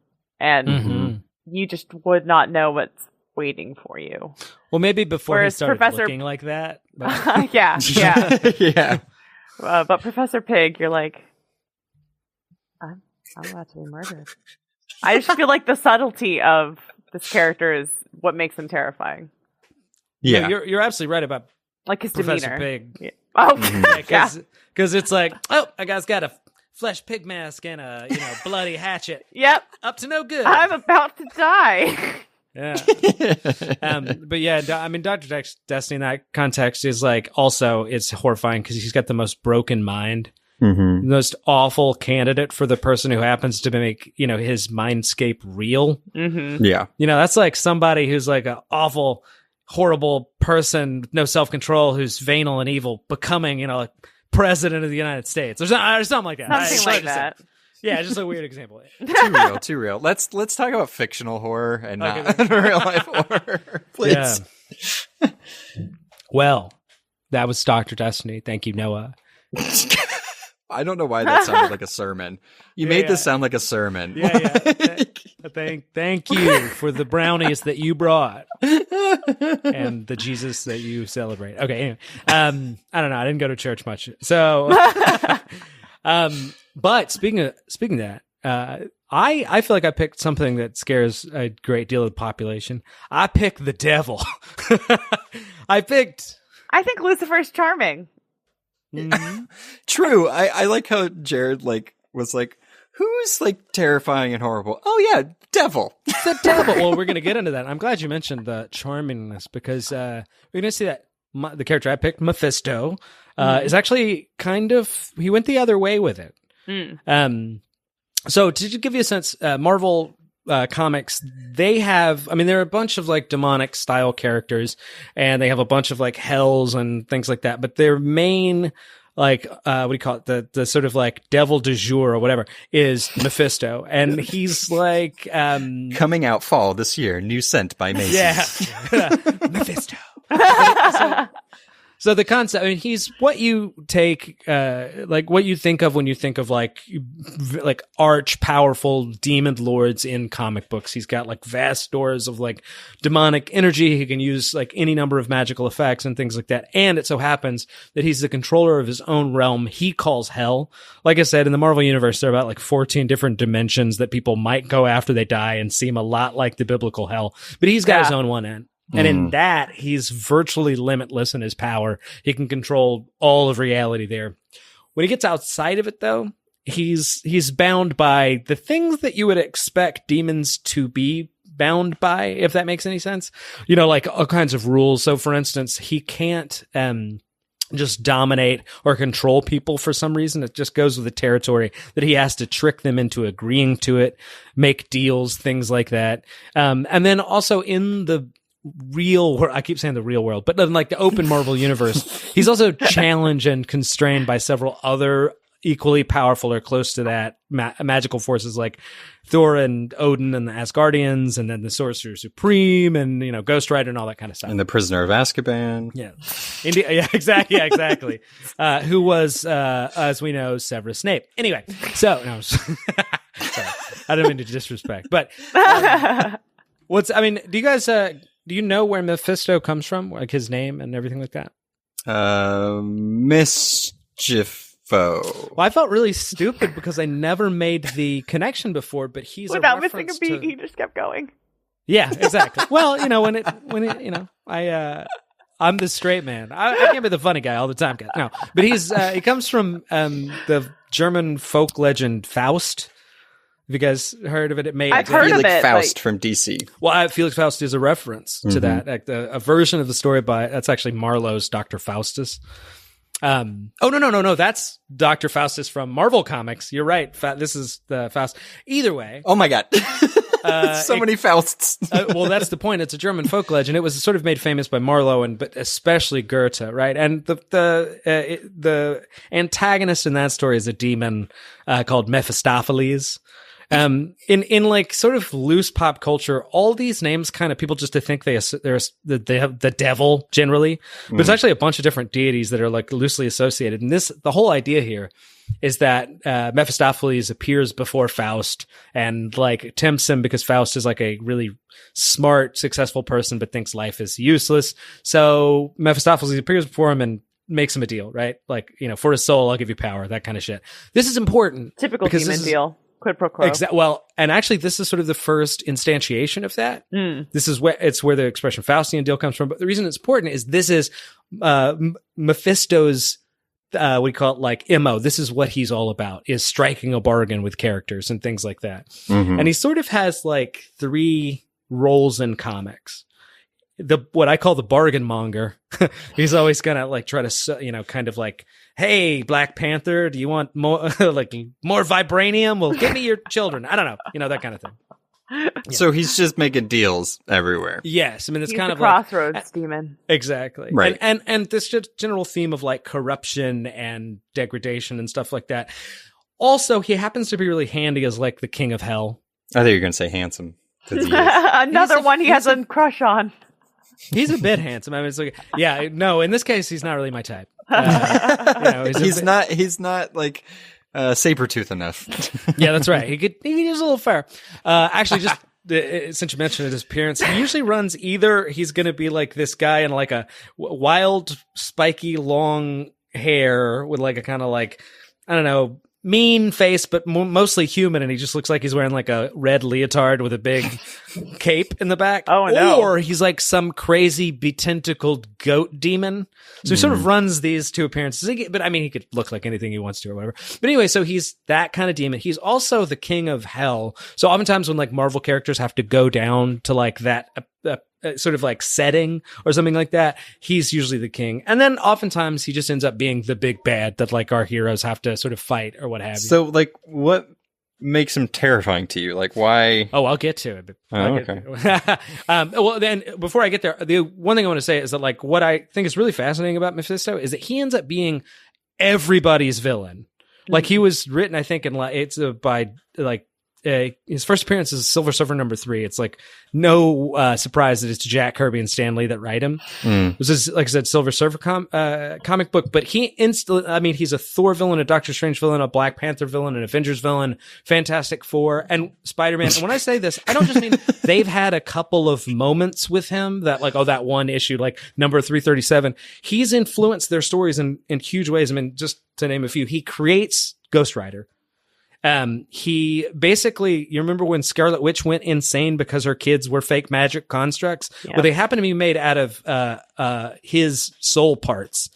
and you just would not know what's waiting for you. Well, maybe before Whereas he started Professor... looking like that. But... yeah. Yeah. But Professor Pig, you're like, I'm about to be murdered. I just feel like the subtlety of this character is what makes him terrifying. Yeah, you're absolutely right about like his Professor demeanor. Pig. Yeah. Oh, because it's like, oh, that guy's got a flesh pig mask and a bloody hatchet. Yep, up to no good. I'm about to die. Yeah. But yeah, I mean, Dr. Destiny in that context is like also it's horrifying because he's got the most broken mind Mm-hmm. The most awful candidate for the person who happens to make, his mindscape real. Mm-hmm. Yeah. That's like somebody who's like an awful, horrible person, no self-control, who's venal and evil, becoming, like president of the United States or something like that. Something like that. Yeah, just a weird example. Too real. Let's talk about fictional horror and not real life horror, please. Yeah. Well, that was Dr. Destiny. Thank you, Noah. I don't know why that sounded like a sermon. You made this sound like a sermon. Yeah. Thank you for the brownies that you brought and the Jesus that you celebrate. Okay, anyway. I don't know. I didn't go to church much. So but speaking of that, I feel like I picked something that scares a great deal of the population. I picked the devil. I think Lucifer's charming. Mm-hmm. True. I like how Jared was like, who's like terrifying and horrible? Oh yeah, devil. The devil. Well, we're gonna get into that. I'm glad you mentioned the charmingness because we're gonna see that the character I picked, Mephisto, is actually he went the other way with it. So to give you a sense, Marvel comics, they have, there are a bunch of like demonic style characters and they have a bunch of like hells and things like that, but their main like what do you call it, the sort of like devil du jour or whatever is Mephisto, and he's like coming out fall this year, new scent by Macy's. Yeah. Mephisto. So the concept, he's what you take, like what you think of when you think of like arch powerful demon lords in comic books. He's got like vast stores of like demonic energy. He can use like any number of magical effects and things like that. And it so happens that he's the controller of his own realm he calls hell. Like I said, in the Marvel universe, there are about like 14 different dimensions that people might go after they die and seem a lot like the biblical hell. But he's got his own one end. And in that, he's virtually limitless in his power. He can control all of reality there. When he gets outside of it, though, he's bound by the things that you would expect demons to be bound by, if that makes any sense. Like all kinds of rules. So, for instance, he can't just dominate or control people for some reason. It just goes with the territory that he has to trick them into agreeing to it, make deals, things like that. And then also in the real world, I keep saying the real world, but in like the open Marvel universe, he's also challenged and constrained by several other equally powerful or close to that magical forces like Thor and Odin and the Asgardians, and then the Sorcerer Supreme and Ghost Rider and all that kind of stuff. And the Prisoner of Azkaban. Yeah. Yeah, exactly. Yeah, exactly. Who was, as we know, Severus Snape. Anyway, so no, sorry, I didn't mean to disrespect, but do you guys do you know where Mephisto comes from? Like his name and everything like that? Mischiefo. Well, I felt really stupid because I never made the connection before, but he's without missing a beat, he just kept going. Yeah, exactly. Well, I'm the straight man. I can't be the funny guy all the time, guys. No, but he comes from the German folk legend Faust. Have you guys heard of it? I've heard of it. Faust from DC. Well, Felix Faust is a reference to that. Like a version of the story that's actually Marlowe's Dr. Faustus. No. That's Dr. Faustus from Marvel Comics. You're right. This is the Faust. Either way. Oh my God. So many Fausts. Well, that's the point. It's a German folk legend. It was sort of made famous by Marlowe but especially Goethe, right? And the antagonist in that story is a demon called Mephistopheles. In like sort of loose pop culture, all these names kind of people just to think they have the devil generally, but it's actually a bunch of different deities that are like loosely associated. And the whole idea here is that Mephistopheles appears before Faust and like tempts him because Faust is like a really smart, successful person, but thinks life is useless. So Mephistopheles appears before him and makes him a deal, right? Like, for his soul, I'll give you power, that kind of shit. This is important. Typical demon deal. Quid pro quo. Well, and actually, this is sort of the first instantiation of that. This is where the expression Faustian deal comes from. But the reason it's important is this is Mephisto's we call it like MO. This is what he's all about, is striking a bargain with characters and things like that. And he sort of has like three roles in comics. What I call the bargain monger. He's always gonna like try to, kind of like hey, Black Panther, do you want more more vibranium? Well, give me your children. I don't know, that kind of thing. Yeah. So he's just making deals everywhere. Yes, I mean it's He's kind the of crossroads demon. Exactly, right? And this just general theme of like corruption and degradation and stuff like that. Also, he happens to be really handy as like the king of hell. I thought you were going to say handsome. Another one he has a crush on. He's a bit handsome. I mean, it's like, yeah, no. In this case, he's not really my type. He's not like saber-tooth enough. Yeah, that's right. He could use a little fire. Actually, just since you mentioned his appearance, he usually runs either he's going to be like this guy in like a wild, spiky, long hair with like a kind of like, I don't know, mean face, but mostly human, and he just looks like he's wearing like a red leotard with a big cape in the back. Oh, no. Or he's like some crazy betentacled goat demon. So he sort of runs these two appearances. But I mean, he could look like anything he wants to or whatever. But anyway, so he's that kind of demon. He's also the king of hell. So oftentimes when like Marvel characters have to go down to like that sort of like setting or something like that, he's usually the king. And then oftentimes he just ends up being the big bad that like our heroes have to sort of fight or what have you. So like what makes him terrifying to you? Like why? Oh, I'll get to it. But okay. Well, then before I get there, the one thing I want to say is that like what I think is really fascinating about Mephisto is that he ends up being everybody's villain. Like he was written, I think, by like his first appearance is Silver Surfer #3. It's like no surprise that it's Jack Kirby and Stan Lee that write him. This is, like I said, Silver Surfer comic book, but he's a Thor villain, a Doctor Strange villain, a Black Panther villain, an Avengers villain, Fantastic Four, and Spider-Man. And when I say this, I don't just mean they've had a couple of moments with him that like, that one issue, like number 337. He's influenced their stories in huge ways. I mean, just to name a few, he creates Ghost Rider. He basically, you remember when Scarlet Witch went insane because her kids were fake magic constructs? Yeah. Well, they happen to be made out of his soul parts.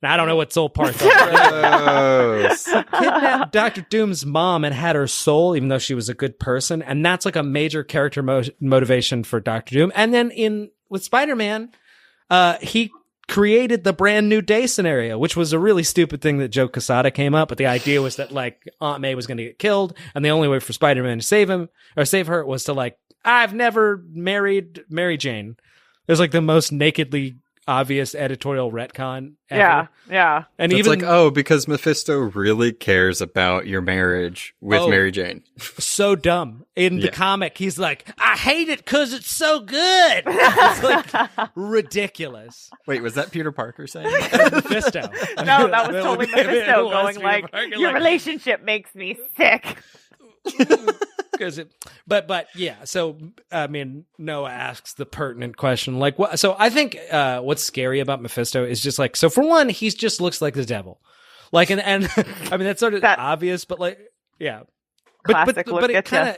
Now, I don't know what soul parts are. Kidnapped Dr. Doom's mom and had her soul, even though she was a good person. And that's like a major character motivation for Dr. Doom. And then with Spider-Man, he created the Brand New Day scenario, which was a really stupid thing that Joe Quesada came up. But the idea was that like Aunt May was going to get killed, and the only way for Spider-Man to save her was to like, I've never married Mary Jane. It was like the most nakedly obvious editorial retcon ever. Yeah. And it's even like, because Mephisto really cares about your marriage with Mary Jane. So dumb. In the comic, he's like, I hate it because it's so good. It's like ridiculous. Wait, was that Peter Parker saying Mephisto? No, that was totally Mephisto going like, your relationship makes me sick. But yeah, so I mean, Noah asks the pertinent question, like, what? So I think what's scary about Mephisto is just like, so for one, he just looks like the devil, like, and I mean that's sort of obvious, but like, yeah, but it kind of,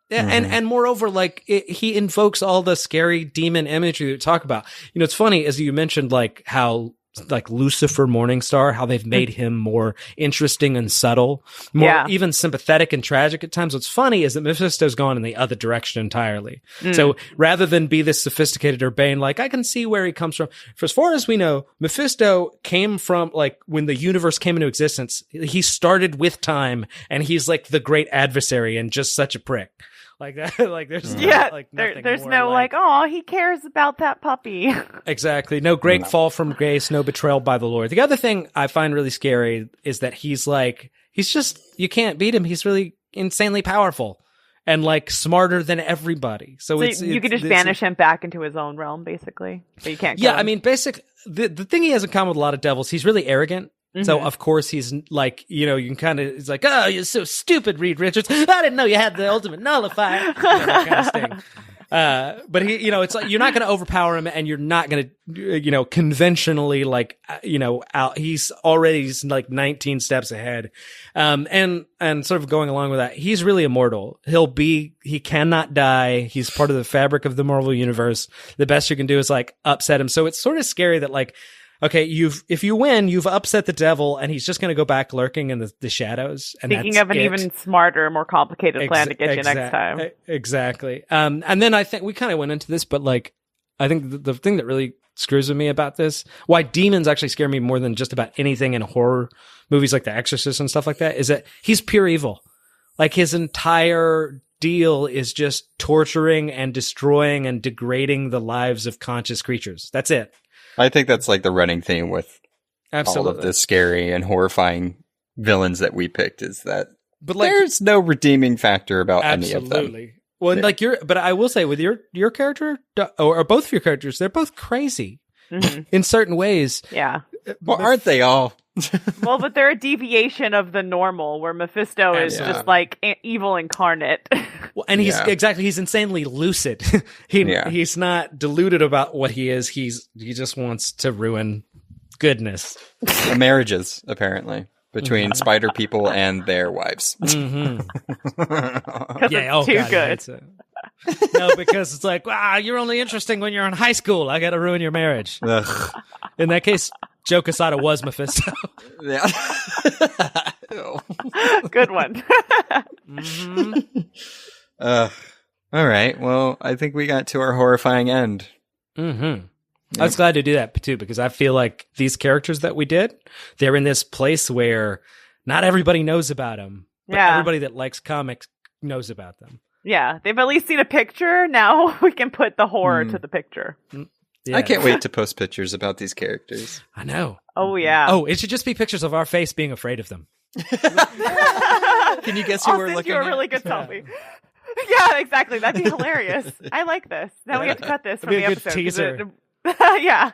yeah, and moreover, like he invokes all the scary demon imagery that we talk about. You know, it's funny as you mentioned, like how. Like Lucifer Morningstar, how they've made him more interesting and subtle, more even sympathetic and tragic at times. What's funny is that Mephisto's gone in the other direction entirely. So rather than be this sophisticated urbane, like I can see where he comes from. For as far as we know, Mephisto came from like when the universe came into existence, he started with time, and he's like the great adversary and just such a prick. Like that, like there's there's no like, oh, he cares about that puppy. Exactly. No great fall from grace, no betrayal by the Lord. The other thing I find really scary is that he's just, you can't beat him. He's really insanely powerful and like smarter than everybody. So you could just banish him back into his own realm, basically. But you can't. Yeah, I mean, the thing he has in common with a lot of devils, he's really arrogant. So, of course, he's like, you know, you can kind of, it's like, oh, you're so stupid, Reed Richards. I didn't know you had the ultimate nullifier. That kind of thing. But he, you know, it's like, you're not going to overpower him, and you're not going to, you know, conventionally, like, you know, he's already like 19 steps ahead. And sort of going along with that, he's really immortal. He cannot die. He's part of the fabric of the Marvel universe. The best you can do is like upset him. So it's sort of scary that like, okay, if you win, you've upset the devil, and he's just going to go back lurking in the shadows. And thinking of an even smarter, more complicated plan to get you next time. Exactly. And then I think we kind of went into this, but like, I think the thing that really screws with me about this, why demons actually scare me more than just about anything in horror movies like The Exorcist and stuff like that, is that he's pure evil. Like his entire deal is just torturing and destroying and degrading the lives of conscious creatures. That's it. I think that's like the running theme with Absolutely. all of the scary and horrifying villains that we picked, is that But like, there's no redeeming factor about any of them. absolutely. Well, and like but I will say with your character or both of your characters, they're both crazy in certain ways. Yeah. Well, aren't they all? Well, but they're a deviation of the normal, where Mephisto is just like evil incarnate. Well, and he's insanely lucid. He's not deluded about what he is. He just wants to ruin goodness. The marriages, apparently, between spider people and their wives. Mm-hmm. It's too good. No, because it's like, you're only interesting when you're in high school. I got to ruin your marriage. Ugh. In that case, Joe Quesada was Mephisto. Yeah. Good one. Mm-hmm. All right. Well, I think we got to our horrifying end. Mm-hmm. I was glad to do that too, because I feel like these characters that we did, they're in this place where not everybody knows about them, but everybody that likes comics knows about them. Yeah, they've at least seen a picture. Now we can put the horror to the picture. Yeah. I can't wait to post pictures about these characters. I know. Oh, yeah. Oh, it should just be pictures of our face being afraid of them. Can you guess who we're looking at? You a at? really good selfie. Yeah, exactly. That'd be hilarious. I like this. Now we have to cut this from the episode. Teaser. Yeah.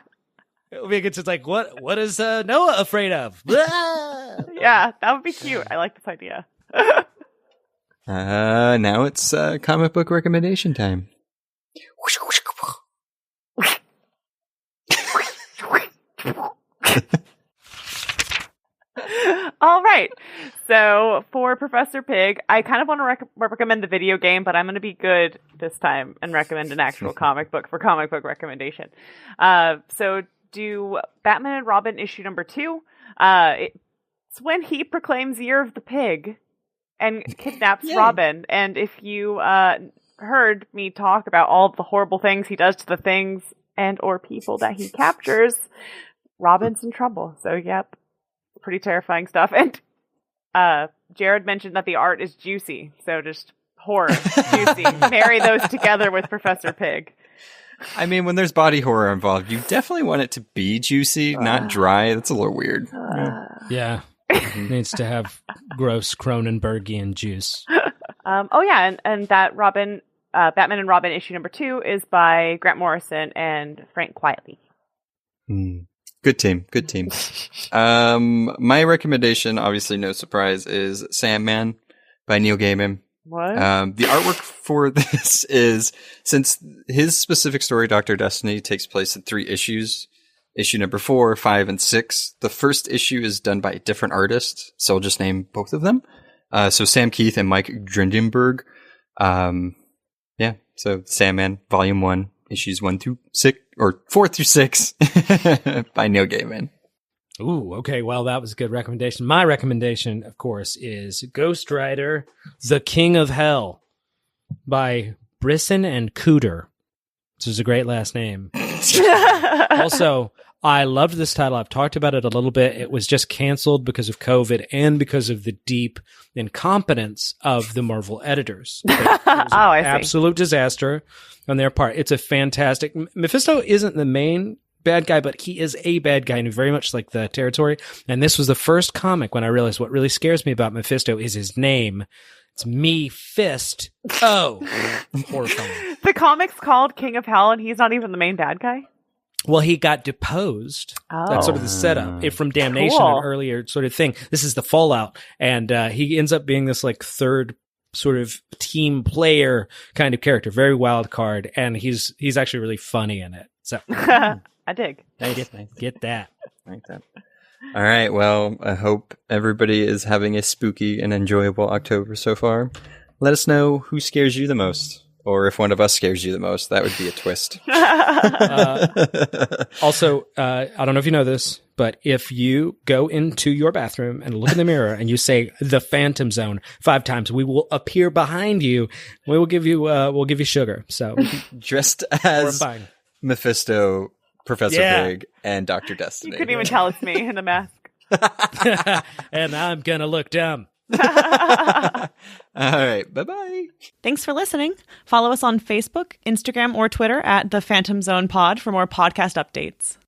It would be a good. It's like, what is Noah afraid of? Yeah, that would be cute. I like this idea. Now it's comic book recommendation time. All right. So for Professor Pig, I kind of want to recommend the video game, but I'm going to be good this time and recommend an actual comic book for comic book recommendation. So do Batman and Robin issue number 2. It's when he proclaims Year of the Pig and kidnaps Robin. And if you heard me talk about all the horrible things he does to the things and or people that he captures, Robin's in trouble. So, yep. Pretty terrifying stuff. And Jared mentioned that the art is juicy. So just horror, juicy. Marry those together with Professor Pig. I mean, when there's body horror involved, you definitely want it to be juicy, not dry. That's a little weird. Yeah. It needs to have gross Cronenbergian juice. And that Batman and Robin issue number 2 is by Grant Morrison and Frank Quitely. Good team. My recommendation, obviously no surprise, is Sandman by Neil Gaiman. What? The artwork for this is, since his specific story, Dr. Destiny, takes place in 3 issues, issue number 4, 5, and 6. The first issue is done by a different artist, so I'll just name both of them. So Sam Keith and Mike Drindenberg. So Sandman, Volume 1, issues 1 through 6, or 4 through 6, by Neil Gaiman. Ooh, okay. Well, that was a good recommendation. My recommendation, of course, is Ghost Rider, The King of Hell by Brisson and Cooter, which is a great last name. Also, I loved this title. I've talked about it a little bit. It was just canceled because of COVID and because of the deep incompetence of the Marvel editors. It was an absolute disaster on their part. It's a fantastic... Mephisto isn't the main bad guy, but he is a bad guy and very much like the territory. And this was the first comic when I realized what really scares me about Mephisto is his name. It's Me-Fist. Oh, horrifying. The comic's called King of Hell, and he's not even the main bad guy? Well, he got deposed. That's sort of the setup from Damnation, an earlier sort of thing. This is the fallout. And he ends up being this like third sort of team player kind of character, very wild card. And he's actually really funny in it. So I dig. Get that. Like that. All right. Well, I hope everybody is having a spooky and enjoyable October so far. Let us know who scares you the most, or if one of us scares you the most. That would be a twist. Also, I don't know if you know this, but if you go into your bathroom and look in the mirror and you say the Phantom Zone 5 times, we will appear behind you. We'll give you sugar. So dressed as horrifying. Mephisto Professor Big, and Dr. Destiny. You couldn't even tell it's me in the mask. And I'm gonna look dumb. All right. Bye-bye. Thanks for listening. Follow us on Facebook, Instagram, or Twitter at The Phantom Zone Pod for more podcast updates.